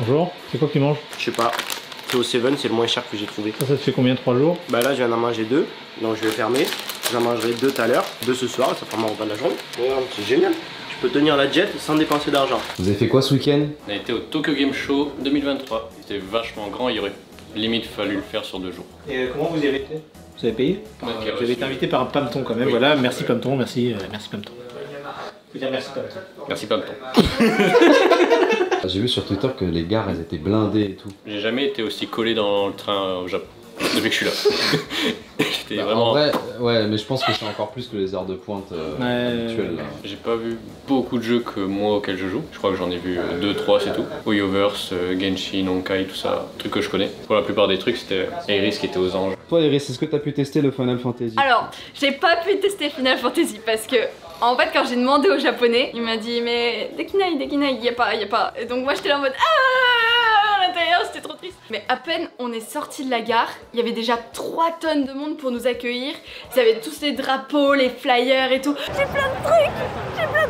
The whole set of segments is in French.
Bonjour, c'est quoi que tu manges? Je sais pas. C'est au Seven, c'est le moins cher que j'ai trouvé. Ça te fait combien? 3 jours? Bah là, je viens d'en manger 2, donc je vais fermer. J'en mangerai 2 tout à l'heure, 2 ce soir, ça fera mon repas de la journée. Regarde, c'est génial. Je peux tenir la jet sans dépenser d'argent. Vous avez fait quoi ce week-end? On a été au Tokyo Game Show 2023. C'était vachement grand, il aurait limite fallu le faire sur 2 jours. Et comment vous y avez été? Vous avez payé? Ouais, Vous avez été invité par Pamton quand même, Oui. voilà, merci Pamton, merci Pamton. Faut dire merci Pamton. Merci Pamton. J'ai vu sur Twitter que les gares elles étaient blindées et tout. J'ai jamais été aussi collé dans le train au Japon. Depuis que je suis là. J'étais vraiment... En vrai, ouais, mais je pense que c'est encore plus que les heures de pointe habituelles là. J'ai pas vu beaucoup de jeux que moi auxquels je joue. Je crois que j'en ai vu 2-3 c'est tout. Hoyoverse, Genshin, Honkai, tout ça, trucs que je connais. Pour la plupart des trucs c'était Iris qui était aux anges. Toi Iris, est-ce que t'as pu tester le Final Fantasy? Alors, j'ai pas pu tester Final Fantasy parce que, en fait, quand j'ai demandé au japonais, il m'a dit mais Dekinai, y a pas. Et donc moi j'étais là en mode ah, à l'intérieur, c'était trop triste. Mais à peine on est sorti de la gare, il y avait déjà 3 tonnes de monde pour nous accueillir. Ils avaient tous les drapeaux, les flyers et tout. J'ai plein de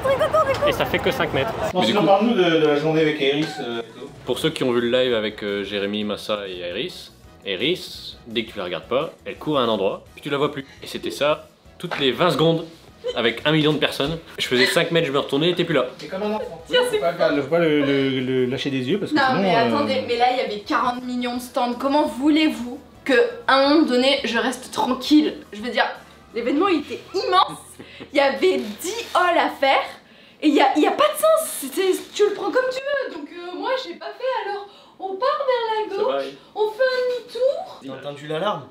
trucs autour du cou. Et ça fait que 5 mètres. Bon, sinon parle-nous de la journée avec Iris et tout. Pour ceux qui ont vu le live avec Jérémy, Massa et Iris, dès que tu la regardes pas, elle court à un endroit, puis tu la vois plus. Et c'était ça, toutes les 20 secondes, avec 1 million de personnes. Je faisais 5 mètres, je me retournais, et t'es plus là. C'est comme un enfant. Tiens, c'est Faut pas le lâcher des yeux parce que Non sinon, mais attendez, mais là il y avait 40 millions de stands. Comment voulez-vous que à un moment donné je reste tranquille? Je veux dire, l'événement il était immense. Il y avait 10 halls à faire et il y a pas de sens. Tu le prends comme tu veux. Donc moi j'ai pas fait. Alors on part vers la gauche, on fait un demi-tour. T'as entendu l'alarme?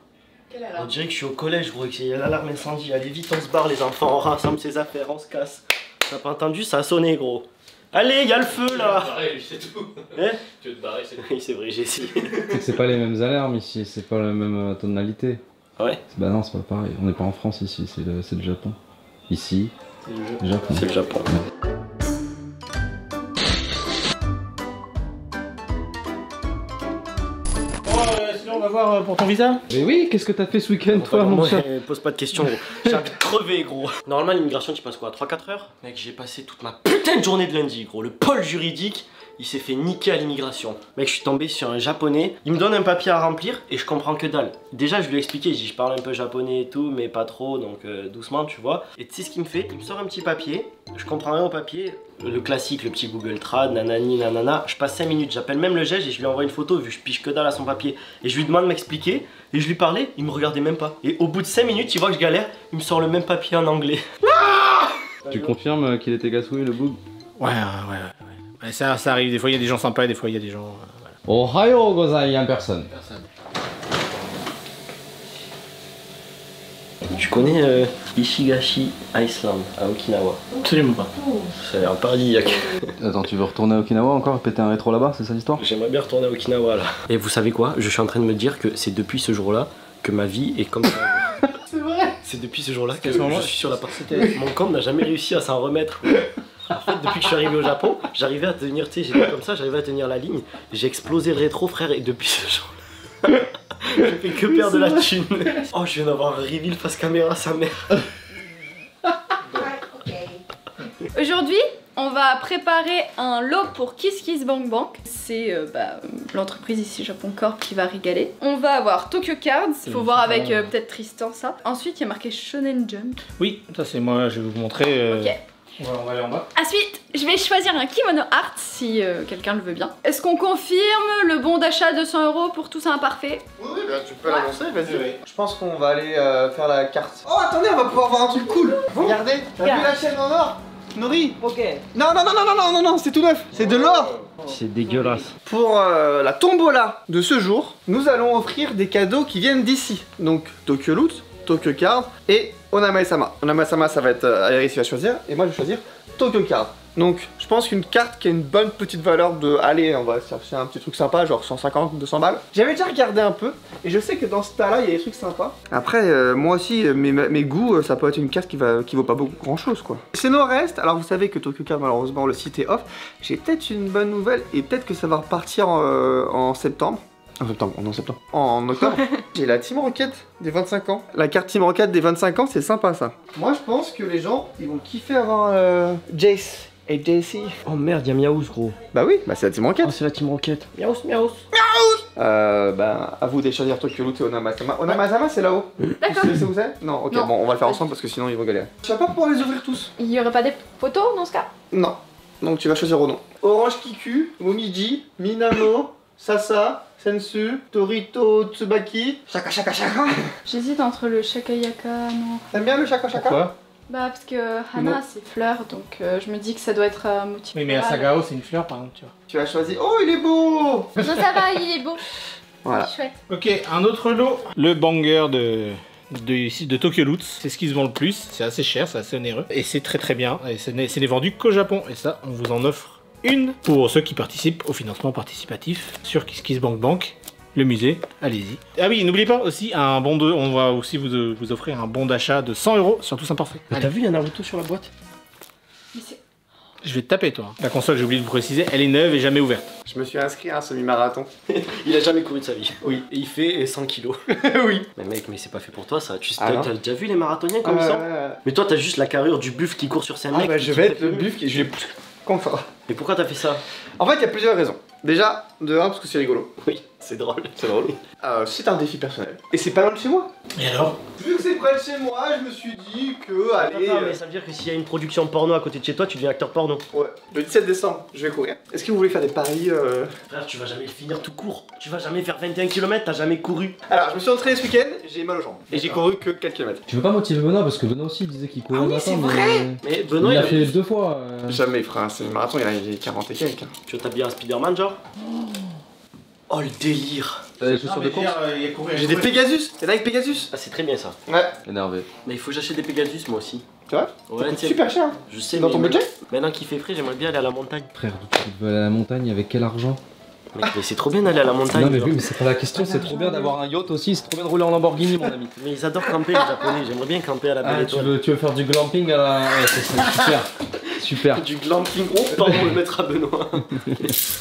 Quelle On alarme? dirait que je suis au collège, gros, et qu'il y a l'alarme incendie. Allez vite, on se barre les enfants, on rassemble ses affaires, on se casse. T'as pas entendu? Ça a sonné, gros. Allez, y a le feu là! Tu veux te barrer, lui, c'est tout. Hein? Tu veux te barrer, c'est tout. Oui, c'est vrai, j'ai essayé. C'est que c'est pas les mêmes alarmes ici, c'est pas la même tonalité. Ouais, Bah non, c'est pas pareil, on n'est pas en France ici, c'est le Japon. Ici, c'est le Japon. C'est le Japon. Bon, sinon on va voir pour ton visa. Mais oui, qu'est-ce que t'as fait ce week-end toi mon Moi, chat? pose pas de questions, gros. J'ai envie de crever, gros. Normalement, l'immigration, tu passes quoi? 3-4 heures? Mec, j'ai passé toute ma putain de journée de lundi, gros. Le pôle juridique, il s'est fait niquer à l'immigration. Mec, je suis tombé sur un japonais. Il me donne un papier à remplir et je comprends que dalle. Déjà, je lui ai expliqué, je dis, je parle un peu japonais et tout, mais pas trop, donc doucement, tu vois. Et tu sais ce qu'il me fait? Il me sort un petit papier. Je comprends rien au papier. Le classique, le petit Google Trad, nanani, nanana. Je passe 5 minutes, j'appelle même le juge et je lui envoie une photo vu que je piche que dalle à son papier. Et je lui demande de m'expliquer. Et je lui parlais, il me regardait même pas. Et au bout de 5 minutes, il voit que je galère, il me sort le même papier en anglais. Tu confirmes qu'il était cassouille le bug? Ouais. Ça arrive, des fois il y a des gens sympas et des fois il y a des gens. Voilà. Ohayo gozaimasu, personne. Tu connais Ishigashi Island à Okinawa? Absolument pas. Ça a l'air paradisiaque. Attends, tu veux retourner à Okinawa encore, péter un rétro là-bas, c'est ça l'histoire? J'aimerais bien retourner à Okinawa là. Et vous savez quoi? Je suis en train de me dire que c'est depuis ce jour-là que ma vie est comme ça. C'est vrai. C'est depuis ce jour-là que À ce moment, je suis sur la partie. Mon compte n'a jamais réussi à s'en remettre. En fait, depuis que je suis arrivé au Japon, j'arrivais à tenir, tu sais, j'étais comme ça, j'arrivais à tenir la ligne. J'ai explosé le rétro, frère, et depuis ce jour-là, je fais que perdre de la thune. Oh, je viens d'avoir un reveal face caméra, sa mère. Aujourd'hui, on va préparer un lot pour Kiss Kiss Bank Bank. C'est l'entreprise ici Japon Corp qui va régaler. On va avoir Tokyo Cards, faut voir avec peut-être Tristan ça. Ensuite, il y a marqué Shonen Jump. Oui, ça c'est moi, je vais vous montrer. Ok. On va aller en bas. Ensuite, je vais choisir un kimono art si quelqu'un le veut bien. Est-ce qu'on confirme le bon d'achat 200 € pour tout ça imparfait? Oui, bah tu peux l'annoncer, vas-y. Oui. Je pense qu'on va aller faire la carte. Oh, attendez, on va pouvoir voir un truc cool. Regardez, t'as vu la chaîne en or? Nori? Ok. Non, c'est tout neuf. C'est de l'or. C'est dégueulasse. Pour la tombola de ce jour, nous allons offrir des cadeaux qui viennent d'ici. Donc Tokyo Loot, Tokyo Card et Onamae-sama. Onamae-sama, ça va être Iris qui va choisir et moi je vais choisir Tokyo Card. Donc je pense qu'une carte qui a une bonne petite valeur de... Allez, on va chercher un petit truc sympa, genre 150, 200 balles. J'avais déjà regardé un peu et je sais que dans ce tas-là, il y a des trucs sympas. Après, moi aussi, mes goûts, ça peut être une carte qui vaut pas beaucoup grand chose quoi. C'est nos restes. Alors vous savez que Tokyo Card, malheureusement, le site est off. J'ai peut-être une bonne nouvelle et peut-être que ça va repartir en septembre. En octobre. J'ai la Team Rocket des 25 ans. La carte Team Rocket des 25 ans, c'est sympa ça. Moi je pense que les gens, ils vont kiffer avoir Jace et Jessie. Oh merde, y'a Miaous gros. Bah oui, bah c'est la team Oh, Rocket. c'est la team Rocket. Miaous. Bah à vous de choisir Tokyo Loot et Onama-sama. Onama-sama c'est là-haut. D'accord. Tu sais où c'est? Non, ok, Non. bon, on va le faire ensemble parce que sinon ils vont galérer. Tu vas pas pouvoir les ouvrir tous? Il y aurait pas des photos dans ce cas? Non. Donc tu vas choisir au nom. Orange Kiku, Momiji, Minamo, Sasa, Sensu, Torito, Tsubaki, Shaka Shaka Shaka. J'hésite entre le Shakayaka, non. T'aimes bien le Shaka Shaka? Pourquoi? Bah parce que Hana c'est fleur, donc je me dis que ça doit être un motif. Oui, mais un floral. Sagao, c'est une fleur, par exemple, tu vois. Tu as choisi. Oh, il est beau! Non ça va, il est beau. Voilà. Il est chouette. Ok, un autre lot. Le banger de Tokyo Loot. C'est ce qui se vend le plus. C'est assez cher, c'est assez onéreux. Et c'est très bien. Et ce n'est vendu qu'au Japon. Et ça, on vous en offre une pour ceux qui participent au financement participatif sur KissKissBankBank. Le musée, allez-y. Ah oui, n'oubliez pas aussi un bon de. On va aussi vous offrir un bon d'achat de 100 € sur Tous Imparfaits. Mais t'as vu, y'a Naruto sur la boîte? Mais c'est... Je vais te taper, toi. La console, j'ai oublié de vous préciser, elle est neuve et jamais ouverte. Je me suis inscrit à un semi-marathon. Il a jamais couru de sa vie. Oui. Et il fait 100 kilos. Oui. Mais mec, mais c'est pas fait pour toi ça. Tu Ah non. t'as déjà vu les marathoniens comme ça? Mais toi, t'as juste la carrure du buff qui court sur ses Ah mecs. bah je vais être le buff qui. Je vais. Confort. Mais pourquoi t'as fait ça? En fait, il y a plusieurs raisons. Déjà, de 1, parce que c'est rigolo. Oui, c'est drôle. C'est drôle. C'est un défi personnel. Et c'est pas loin de chez moi. Et alors? Vu que c'est près de chez moi, je me suis dit que, allez. Attends, mais ça veut dire que s'il y a une production porno à côté de chez toi, tu deviens acteur porno. Ouais, le 17 décembre, je vais courir. Est-ce que vous voulez faire des paris Frère, tu vas jamais finir tout court. Tu vas jamais faire 21 km, t'as jamais couru. Alors, je me suis entraîné ce week-end, j'ai mal aux jambes. Et j'ai couru que quelques kilomètres. Tu veux pas motiver Benoît parce que Benoît aussi il disait qu'il courait Ah le oui, matin, c'est mais vrai. Mais il Benoît, l'a fait 2 fois. Jamais, frère, c'est le marathon, il y a 40 et quelques. hein. Tu veux t'habiller un Spider-Man, genre? Oh le délire. T'as des chaussures de course? J'ai des Pegasus, t'es là avec Pegasus? Ah, c'est très bien ça. Ouais. Énervé. Mais il faut que j'achète des Pegasus moi aussi. Tu vois? Ouais, C'est tu sais, super cher. Hein. je sais. Dans mais ton budget? Maintenant qu'il fait frais, j'aimerais bien aller à la montagne. Frère, tu veux aller à la montagne avec quel argent? Mec, mais c'est trop bien d'aller à la montagne. Non mais genre. oui, mais c'est pas la question, c'est trop bien d'avoir un yacht aussi, c'est trop bien de rouler en Lamborghini mon ami. Mais ils adorent camper les japonais, j'aimerais bien camper à la belle Ah, tu étoile. veux faire du glamping à la... Ouais, c'est super. Super. Du glamping, oh pardon, le mettre à Benoît.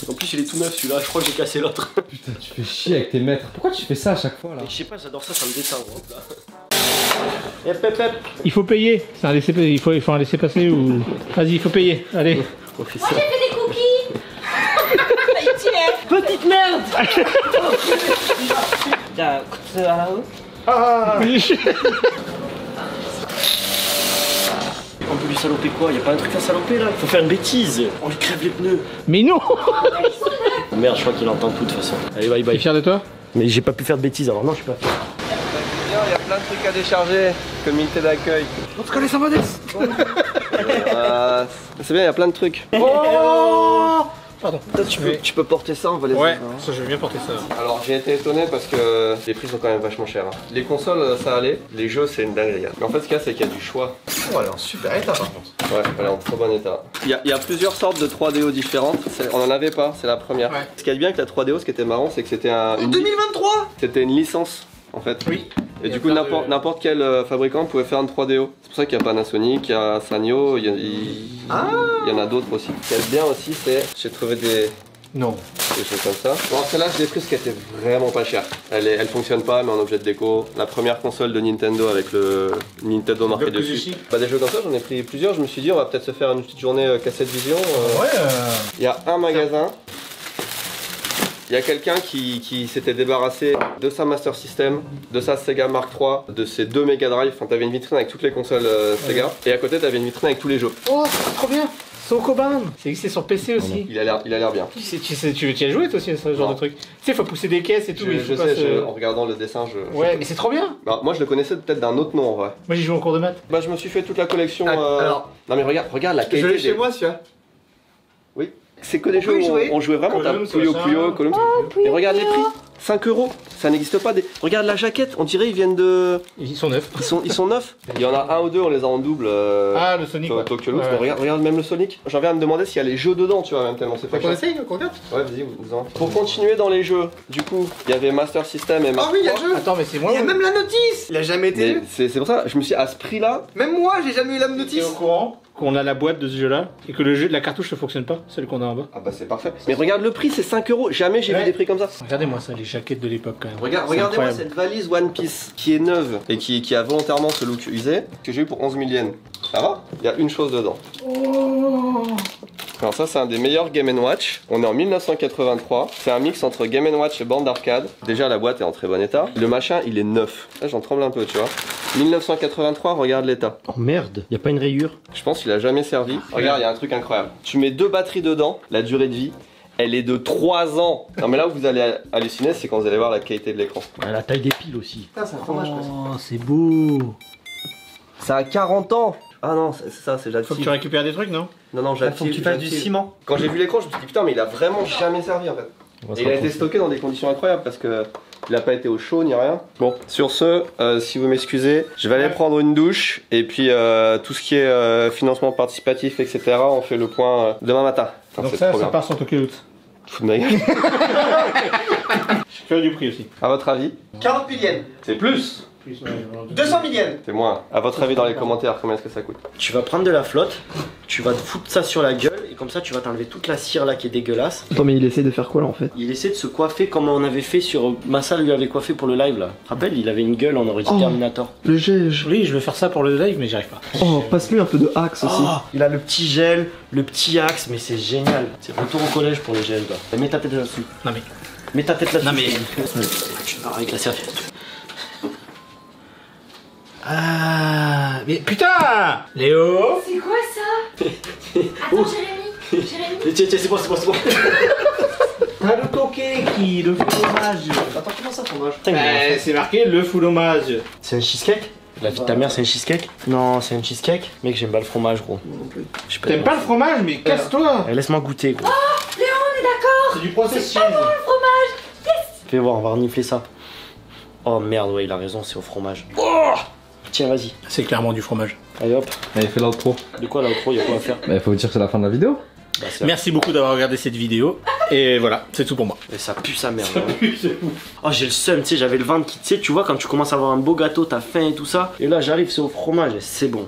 En plus il est tout neuf celui-là, je crois que j'ai cassé l'autre. Putain, tu fais chier avec tes maîtres. Pourquoi tu fais ça à chaque fois là? Mais je sais pas, j'adore ça, ça me détend. Hop là. Hep hep hep. Il faut payer. C'est un laisser il faut un laisser passer ou. Vas-y, il faut payer. Allez. On fait ça. Des cookies. Petite merde. Ah. On peut lui saloper quoi? Y'a pas un truc à saloper là? Faut faire une bêtise. On lui crève les pneus. Mais non. Merde, je crois qu'il entend tout de toute façon. Allez, bye T'es bye. fier de toi? Mais j'ai pas pu faire de bêtises alors non, je suis pas fier. Il y a plein de trucs à décharger. Comité d'accueil. On te connaît sans modeste. C'est bien, il y a plein de trucs. Oh. Pardon. Tu peux porter ça, on va les Ouais, ça je vais bien porter ça. Alors j'ai été étonné parce que les prix sont quand même vachement chers. hein. Les consoles ça allait, les jeux c'est une dinguerie. Mais en fait ce qu'il y a c'est qu'il y a du choix. Oh elle est en super état par contre. Ouais, elle est en très bon état. Il y a plusieurs sortes de 3DO différentes, on en avait pas, c'est la première. Ouais. Ce qui est bien avec la 3DO, ce qui était marrant c'est que c'était une 2023. c'était une licence en fait. Oui. Et du coup n'importe quel fabricant pouvait faire une 3DO. C'est pour ça qu'il y a Panasonic, il y a Sanyo, il y en a d'autres aussi. Ce qui est bien aussi c'est, j'ai trouvé des choses comme ça. Bon celle-là je l'ai prise parce qu'elle était vraiment pas chère. Elle fonctionne pas mais en objet de déco. La première console de Nintendo avec le Nintendo marqué dessus. Bah des jeux comme ça j'en ai pris plusieurs. Je me suis dit on va peut-être se faire une petite journée cassette vision. Il y a un magasin. Il y a quelqu'un qui s'était débarrassé de sa Master System, de sa Sega Mark III, de ses 2 Mega Drive. Enfin, t'avais une vitrine avec toutes les consoles Sega. Et à côté, t'avais une vitrine avec tous les jeux. Oh, trop bien. Sokoban. C'est sur PC aussi. Il a l'air bien. Tu y as joué toi aussi, ce genre de truc. Tu sais, faut pousser des caisses et tout. Je sais, en regardant le dessin, Ouais, mais c'est trop bien. Bah, moi, je le connaissais peut-être d'un autre nom en vrai. Moi, j'y joue en cours de maths. Bah, je me suis fait toute la collection. Alors, non, mais regarde la qualité. Je l'ai chez moi, celui-là. Oui. C'est que des jeux peut y où jouer. on jouait vraiment. T'as Columns, Puyo machin. Puyo, Columns. Et regarde les prix. 5 €. Ça n'existe pas. Regarde la jaquette. On dirait ils viennent de. Ils sont neufs. Ils sont neufs. Il y en a un ou deux, on les a en double. Ah, le Sonic. ouais. Tokyo Loot. Ouais. Regarde même le Sonic. J'en viens à me demander s'il y a les jeux dedans, tu vois, même tellement c'est pas Qu'on cher. essaye, qu'on regarde. Ouais, vas-y, vous en. Pour continuer dans les jeux, du coup, il y avait Master System et Mark Ah oui, il y a le III. jeu. Attends, mais c'est moi. Il y a même la notice. Il a jamais été Mais lu. c'est pour ça, je me suis dit, à ce prix-là, Même moi, j'ai jamais eu la T'es notice. au courant qu'on a la boîte de ce jeu-là et que la cartouche ne fonctionne pas, celle qu'on a en bas. Ah bah c'est parfait. Mais regarde le prix, c'est 5 €. Jamais j'ai vu des prix comme ça. Regardez-moi ça, les jaquettes de l'époque quand même. Regardez-moi cette valise One Piece qui est neuve et qui a volontairement ce look usé que j'ai eu pour 11 000 yens. Ça va? Il y a une chose dedans. Alors ça c'est un des meilleurs Game & Watch. On est en 1983. C'est un mix entre Game & Watch et bande d'arcade. Déjà la boîte est en très bon état. Le machin il est neuf. Là j'en tremble un peu tu vois. 1983, regarde l'état. Oh merde, y a pas une rayure? Je pense qu'il a jamais servi. Regarde, il y a un truc incroyable. Tu mets 2 batteries dedans, la durée de vie, elle est de 3 ans. Non mais là où vous allez halluciner, c'est quand vous allez voir la qualité de l'écran. La taille des piles aussi. Putain, c'est un fromage presque. Oh, c'est beau. Ça a 40 ans. Ah non, c'est ça, c'est Faut que tu récupères des trucs, non? Non, Faut que tu fasses du ciment. Quand j'ai vu l'écran, je me suis dit putain, mais il a vraiment jamais servi en fait. Et il a été stocké dans des conditions incroyables parce que il a pas été au chaud ni rien. Bon, sur ce, si vous m'excusez, je vais aller prendre une douche et puis tout ce qui est financement participatif, etc. On fait le point demain matin. Enfin, Donc c'est ça, trop ça bien. part sur Tokyo Loot. Fous de ma gueule. Je suis curieux du prix aussi. À votre avis? 40 000 yens. C'est plus. 200 000 yens. C'est moins. À votre avis dans les commentaires, combien est-ce que ça coûte? Tu vas prendre de la flotte, tu vas te foutre ça sur la gueule et comme ça tu vas t'enlever toute la cire là qui est dégueulasse. Attends, mais il essaie de faire quoi là en fait? Il essaie de se coiffer comme on avait fait sur... Massa lui avait coiffé pour le live là. Tu te rappelles, il avait une gueule, on aurait dit Oh. Terminator. Le gel. Oui, je vais faire ça pour le live, mais j'y arrive pas. Oh, passe-lui un peu de axe aussi. Oh, il a le petit gel, le petit axe, mais c'est génial. C'est retour au collège pour les gels là. Mets ta tête là-dessus. Non mais... Mets ta tête là-dessus. Non mais... Tu te barres avec la serviette. Ah... Mais putain Léo. C'est quoi ça? Attends, Jérémy. Tiens, c'est bon. T'as le tokeki, le fromage. Attends, comment ça fromage? C'est marqué le fromage. C'est un cheesecake? La vie de ta mère c'est un cheesecake? Non, c'est un cheesecake. Mec, j'aime pas le fromage gros. T'aimes pas le fromage, mais casse-toi. Laisse-moi goûter gros. Léo, on est d'accord. C'est du process cheese. Le fromage. Fais voir, on va renifler ça. Oh merde, ouais, il a raison, c'est au fromage. Oh tiens, vas-y. C'est clairement du fromage. Allez hop. Allez, fais l'outro. De quoi l'outro? Y'a quoi à faire? Bah, faut vous dire que c'est la fin de la vidéo. Bah, c'est... Merci beaucoup d'avoir regardé cette vidéo. Et voilà, c'est tout pour moi. Mais ça pue sa merde. Oh, j'ai le seum, tu sais, j'avais le ventre qui, tu sais, tu vois, quand tu commences à avoir un beau gâteau, t'as faim et tout ça. Et là, j'arrive, c'est au fromage, et c'est bon.